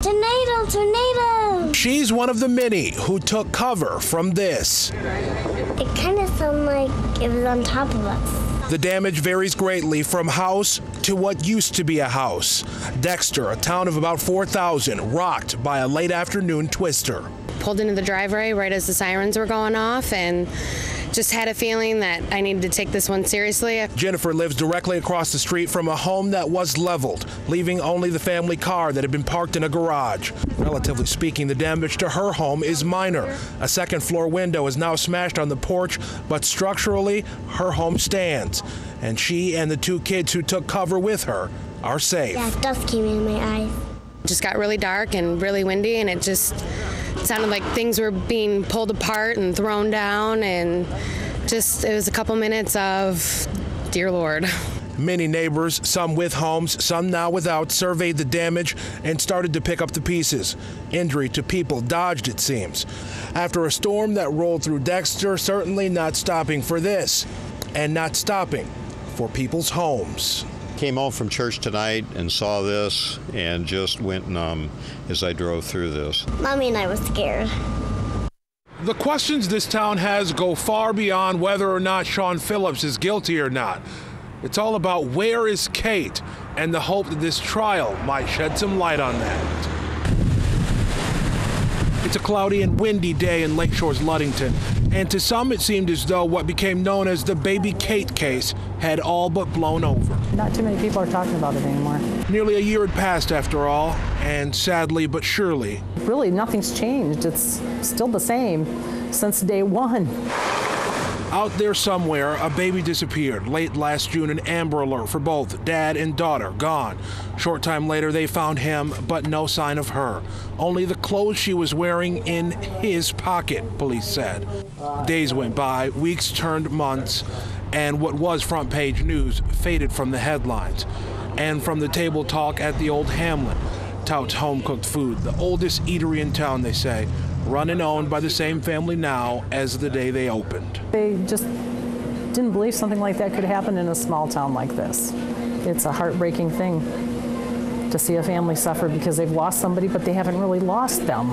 Tornado, tornado! She's one of the many who took cover from this. It kind of sounded like it was on top of us. The damage varies greatly from house to what used to be a house. Dexter, a town of about 4,000, rocked by a late afternoon twister. Pulled into the driveway right as the sirens were going off and just had a feeling that I needed to take this one seriously. Jennifer lives directly across the street from a home that was leveled, leaving only the family car that had been parked in a garage. Relatively speaking, the damage to her home is minor. A second-floor window is now smashed on the porch, but structurally, her home stands. And she and the 2 kids who took cover with her are safe. Yeah, dust came in my eyes. It just got really dark and really windy, and it just sounded like things were being pulled apart and thrown down, and just it was a couple minutes of dear Lord. Many neighbors, some with homes, some now without, surveyed the damage and started to pick up the pieces. Injury to people dodged, it seems. After a storm that rolled through Dexter, certainly not stopping for this, and not stopping for people's homes. Came home from church tonight and saw this and just went numb as I drove through this. Mommy and I were scared. The questions this town has go far beyond whether or not Sean Phillips is guilty or not. It's all about where is Kate and the hope that this trial might shed some light on that. It's a cloudy and windy day in Lakeshore's Ludington, and to some it seemed as though what became known as the Baby Kate case had all but blown over. Not too many people are talking about it anymore. Nearly a year had passed after all, and sadly but surely, Really, nothing's changed. It's still the same since day one. out there somewhere, a baby disappeared. Late last June, an Amber Alert for both dad and daughter gone. Short time later, they found him, but no sign of her. Only the clothes she was wearing in his pocket, police said. Days went by, weeks turned months, and what was front page news faded from the headlines. And from the table talk at the old Hamlin, touts home-cooked food, the oldest eatery in town, they say, run and owned by the same family now as the day they opened. They just didn't believe something like that could happen in a small town like this. It's a heartbreaking thing to see a family suffer because they've lost somebody, but they haven't really lost them.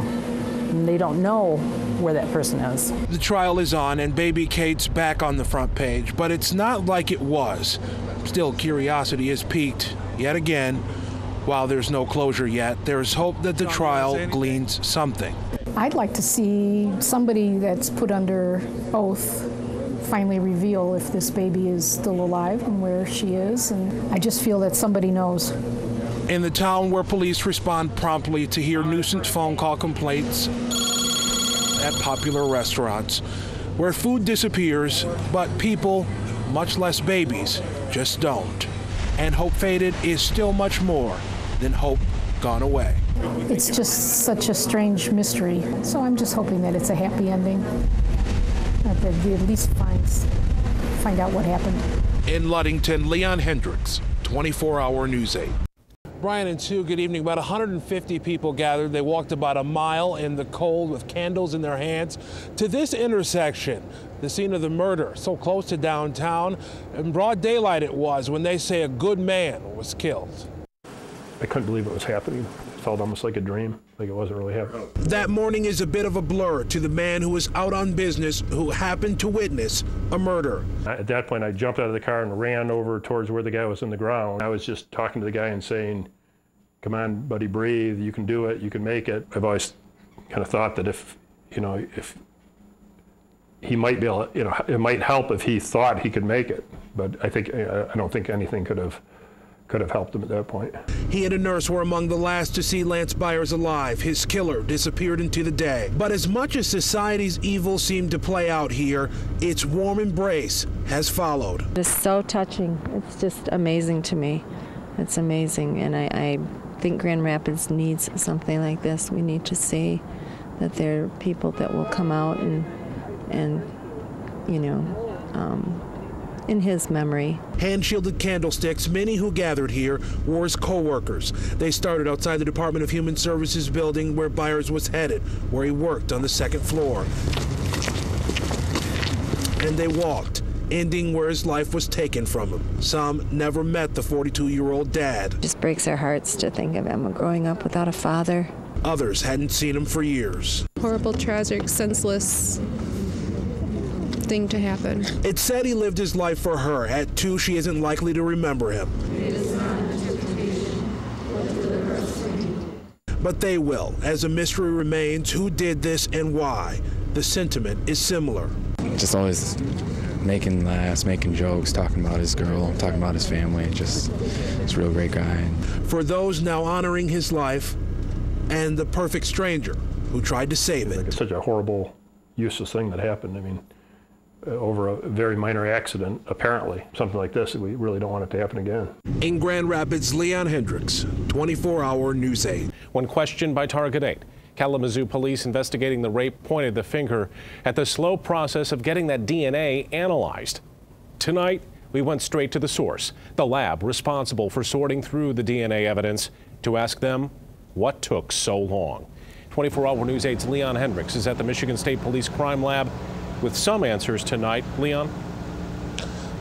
And they don't know where that person is. The trial is on and Baby Kate's back on the front page, but it's not like it was. Still, curiosity is piqued yet again. While there's no closure yet, there's hope that the trial gleans something. I'd like to see somebody that's put under oath finally reveal if this baby is still alive and where she is, and I just feel that somebody knows. In the town where police respond promptly to hear nuisance phone call complaints at popular restaurants, where food disappears, but people, much less babies, just don't. And hope faded is still much more than hope gone away. It's just such a strange mystery, so I'm just hoping that it's a happy ending, that they at least find out what happened. In Ludington, Leon Hendricks, 24-Hour News 8. Brian and Sue, good evening. About 150 people gathered. They walked about a mile in the cold with candles in their hands to this intersection, the scene of the murder, so close to downtown. In broad daylight it was when they say a good man was killed. I couldn't believe it was happening. It felt almost like a dream, like it wasn't really happening. That morning is a bit of a blur to the man who was out on business who happened to witness a murder. At that point, I jumped out of the car and ran over towards where the guy was in the ground. I was just talking to the guy and saying, "Come on, buddy, breathe. You can do it. You can make it." I've always kind of thought that if he might be able, it might help if he thought he could make it. But I don't think anything could have helped him at that point. He and a nurse were among the last to see Lance Byers alive. His killer disappeared into the day. But as much as society's evil seemed to play out here, its warm embrace has followed. It's so touching. It's just amazing to me. It's amazing, and I think Grand Rapids needs something like this. We need to see that there are people that will come out and in his memory. Hand-shielded candlesticks, many who gathered here were his co-workers. They started outside the Department of Human Services building where Byers was headed, where he worked on the second floor. And they walked, ending where his life was taken from him. Some never met the 42-year-old dad. It just breaks our hearts to think of him growing up without a father, Others hadn't seen him for years. Horrible, tragic, senseless thing to happen. It said he lived his life for her. At 2, she isn't likely to remember him. But they will, as a mystery remains who did this and why. The sentiment is similar. Just always making laughs, making jokes, talking about his girl, talking about his family. Just a real great guy. For those now honoring his life and the perfect stranger who tried to save it. It's such a horrible, useless thing that happened. I mean, over a very minor accident, apparently. Something like this, we really don't want it to happen again. In Grand Rapids, Leon Hendricks, 24-hour News 8. When questioned by Target 8, Kalamazoo police investigating the rape pointed the finger at the slow process of getting that DNA analyzed. Tonight, we went straight to the source, the lab responsible for sorting through the DNA evidence, to ask them what took so long. 24-hour News 8's Leon Hendricks is at the Michigan State Police Crime Lab with some answers tonight. Leon?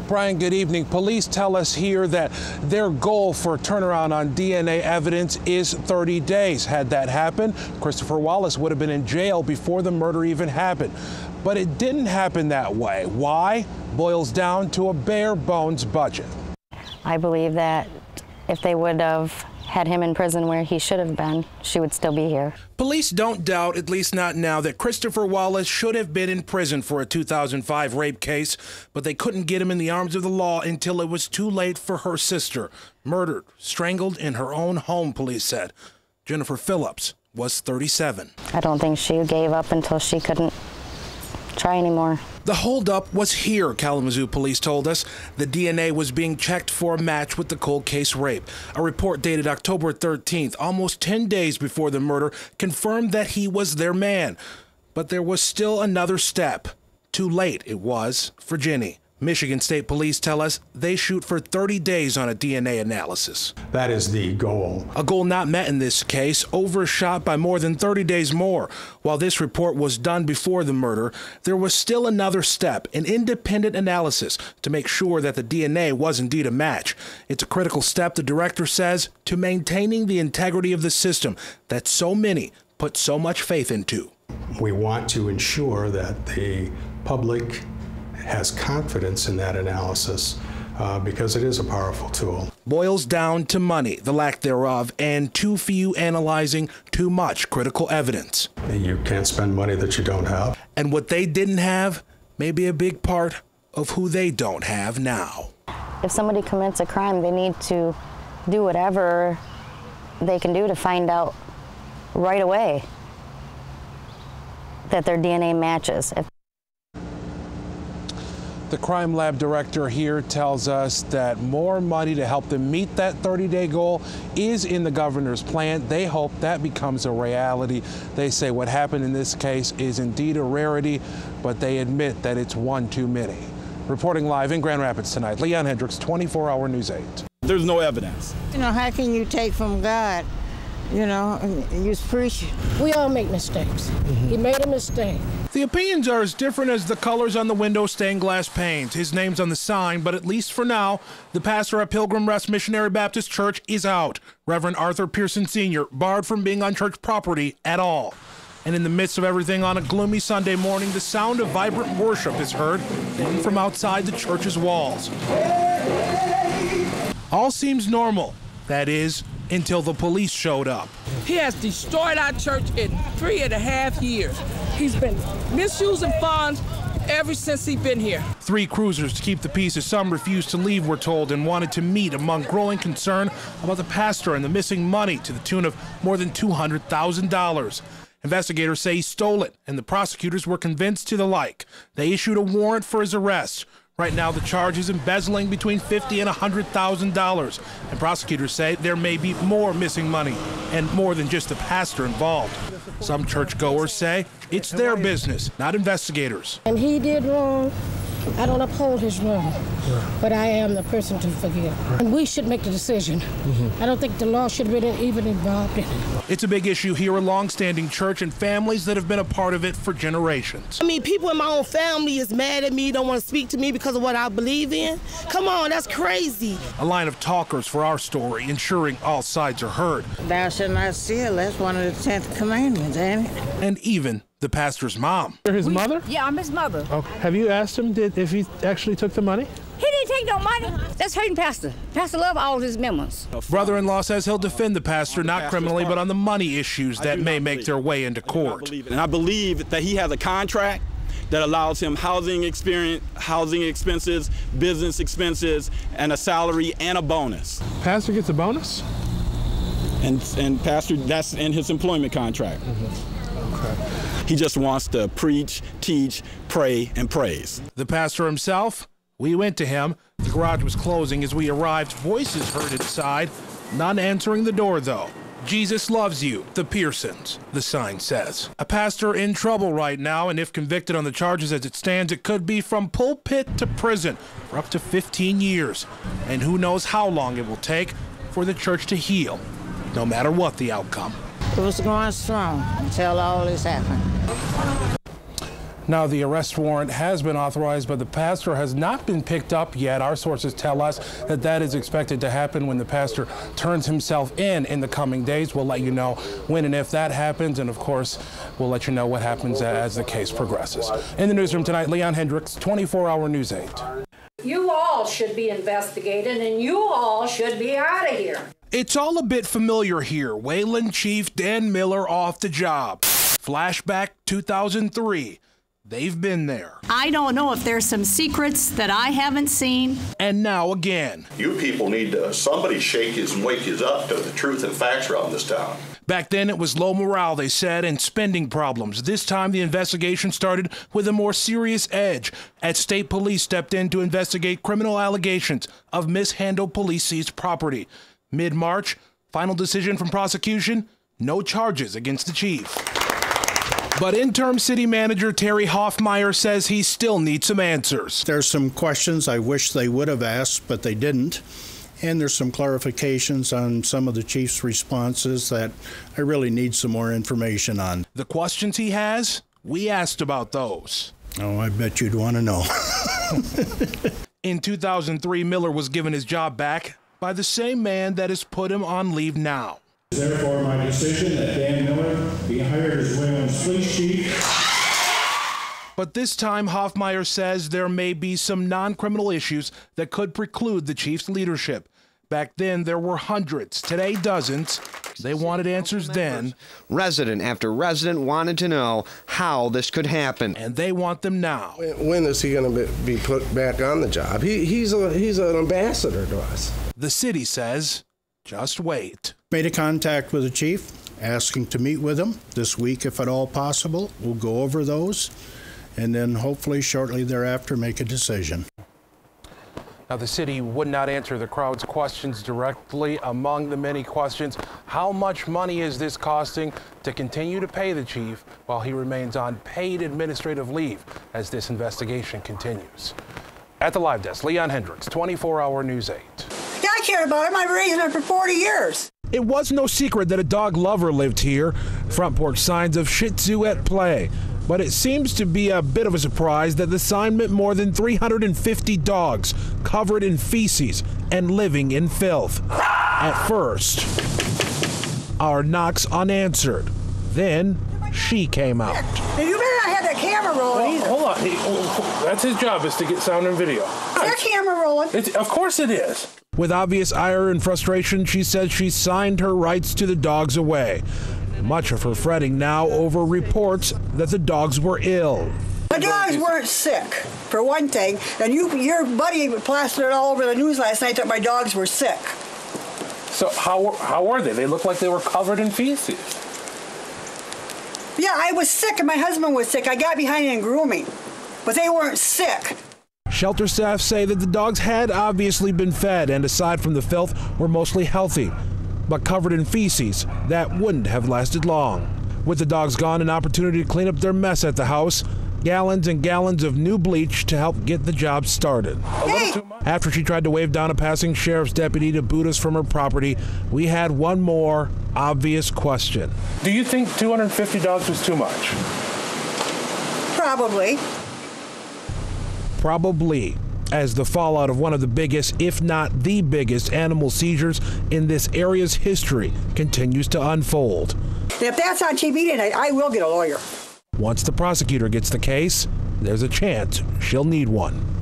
Brian, good evening. Police tell us here that their goal for turnaround on DNA evidence is 30 days. Had that happened, Christopher Wallace would have been in jail before the murder even happened. But it didn't happen that way. Why? Boils down to a bare bones budget. I believe that if they would have had him in prison where he should have been, she would still be here. Police don't doubt, at least not now, that Christopher Wallace should have been in prison for a 2005 rape case, but they couldn't get him in the arms of the law until it was too late for her sister. Murdered, strangled in her own home, police said. Jennifer Phillips was 37. I don't think she gave up until she couldn't try anymore. The holdup was here, Kalamazoo police told us. The DNA was being checked for a match with the cold case rape. A report dated October 13th, almost 10 days before the murder, confirmed that he was their man. But there was still another step. Too late it was for Jenny. Michigan State Police tell us they shoot for 30 days on a DNA analysis. That is the goal. A goal not met in this case, overshot by more than 30 days more. While this report was done before the murder, there was still another step, an independent analysis to make sure that the DNA was indeed a match. It's a critical step, the director says, to maintaining the integrity of the system that so many put so much faith into. We want to ensure that the public has confidence in that analysis because it is a powerful tool. Boils down to money, the lack thereof, and too few analyzing too much critical evidence. You can't spend money that you don't have. And what they didn't have may be a big part of who they don't have now. If somebody commits a crime, they need to do whatever they can do to find out right away that their DNA matches. The crime lab director here tells us that more money to help them meet that 30-day goal is in the governor's plan. They hope that becomes a reality. They say what happened in this case is indeed a rarity, but they admit that it's one too many. Reporting live in Grand Rapids tonight, Leon Hendricks, 24-hour News 8. There's no evidence. You know, how can you take from God, you know, and you preach? We all make mistakes. He made a mistake. The opinions are as different as the colors on the window stained glass panes. His name's on the sign, but at least for now, the pastor at Pilgrim Rest Missionary Baptist Church is out. Reverend Arthur Pearson Sr., barred from being on church property at all. And in the midst of everything on a gloomy Sunday morning, the sound of vibrant worship is heard, even from outside the church's walls. All seems normal. That is, until the police showed up. He has destroyed our church in 3.5 years. He's been misusing funds ever since he's been here. 3 cruisers to keep the peace as some refused to leave, we're told, and wanted to meet among growing concern about the pastor and the missing money to the tune of more than $200,000. Investigators say he stole it, and the prosecutors were convinced to the like. They issued a warrant for his arrest. Right now, the charge is embezzling between $50,000 and $100,000. And prosecutors say there may be more missing money and more than just the pastor involved. Some churchgoers say it's their business, not investigators. And he did wrong. I don't uphold his wrong, but I am the person to forgive. And we should make the decision. I don't think the law should have been even involved in it. It's a big issue here, a long-standing church and families that have been a part of it for generations. I mean, people in my own family is mad at me, don't want to speak to me because of what I believe in. Come on, that's crazy. A line of talkers for our story, ensuring all sides are heard. Thou shalt not steal. That's one of the 10th commandments, ain't it? And even the pastor's mom. You're his mother? Yeah, I'm his mother. Oh, have you asked him if he actually took the money? He didn't take no money. That's hurting Pastor. Pastor love all his members. Brother-in-law says he'll defend the pastor, not criminally, but on the money issues that may make their way into court. And I believe that he has a contract that allows him housing expenses, business expenses, and a salary and a bonus. Pastor gets a bonus? And Pastor, that's in his employment contract. Okay. He just wants to preach, teach, pray, and praise. The pastor himself, we went to him. The garage was closing as we arrived. Voices heard inside. None answering the door, though. Jesus loves you, the Pearsons, the sign says. A pastor in trouble right now, and if convicted on the charges as it stands, it could be from pulpit to prison for up to 15 years. And who knows how long it will take for the church to heal, no matter what the outcome. It was going strong until all this happened. Now, the arrest warrant has been authorized, but the pastor has not been picked up yet. Our sources tell us that that is expected to happen when the pastor turns himself in the coming days. We'll let you know when and if that happens, and of course, we'll let you know what happens as the case progresses. In the newsroom tonight, Leon Hendricks, 24-Hour News 8. You all should be investigated, and you all should be out of here. It's all a bit familiar here. Wayland Chief Dan Miller off the job. Flashback 2003. They've been there. I don't know if there's some secrets that I haven't seen. And now again. You people need to, somebody shake yous and wake yous up to the truth and facts around this town. Back then it was low morale, they said, and spending problems. This time the investigation started with a more serious edge as state police stepped in to investigate criminal allegations of mishandled police seized property. Mid-March, final decision from prosecution, no charges against the chief. But interim city manager Terry Hoffmeyer says he still needs some answers. There's some questions I wish they would have asked, but they didn't. And there's some clarifications on some of the chief's responses that I really need some more information on. The questions he has, we asked about those. Oh, I bet you'd want to know. In 2003, Miller was given his job back by the same man that has put him on leave now. Therefore, my decision that Dan Miller be hired as Wayland's police chief. But this time, Hoffmeyer says there may be some non-criminal issues that could preclude the chief's leadership. Back then, there were hundreds. Today, dozens. They wanted answers then. Resident after resident wanted to know how this could happen. And they want them now. When is he going to be put back on the job? He's an ambassador to us. The city says, just wait. Made a contact with the chief, asking to meet with him this week if at all possible. We'll go over those, and then hopefully shortly thereafter make a decision. Now, the city would not answer the crowd's questions directly. Among the many questions, how much money is this costing to continue to pay the chief while he remains on paid administrative leave as this investigation continues? At the live desk, Leon Hendricks, 24-Hour News 8. Yeah, I cared about him. I've been raising him for 40 years. It was no secret that a dog lover lived here. Front porch signs of Shih Tzu at play. But it seems to be a bit of a surprise that the sign meant more than 350 dogs covered in feces and living in filth. At first, our knocks unanswered. Then she came out. And you better not have that camera rolling either. Hold on. That's his job, is to get sound and video. Is that camera rolling? Of course it is. With obvious ire and frustration, she says she signed her rights to the dogs away. Much of her fretting now over reports that the dogs were ill. The dogs weren't sick, for one thing. And your buddy plastered it all over the news last night that my dogs were sick. So how were they? They looked like they were covered in feces. Yeah, I was sick and my husband was sick. I got behind in grooming, but they weren't sick. Shelter staff say that the dogs had obviously been fed and aside from the filth were mostly healthy, but covered in feces that wouldn't have lasted long. With the dogs gone, an opportunity to clean up their mess at the house Gallons and gallons of new bleach to help get the job started. After she tried to wave down a passing sheriff's deputy to boot us from her property, we had one more obvious question. Do you think $250 was too much? Probably. Probably, as the fallout of one of the biggest, if not the biggest, animal seizures in this area's history continues to unfold. If that's on TV tonight, I will get a lawyer. Once the prosecutor gets the case, there's a chance she'll need one.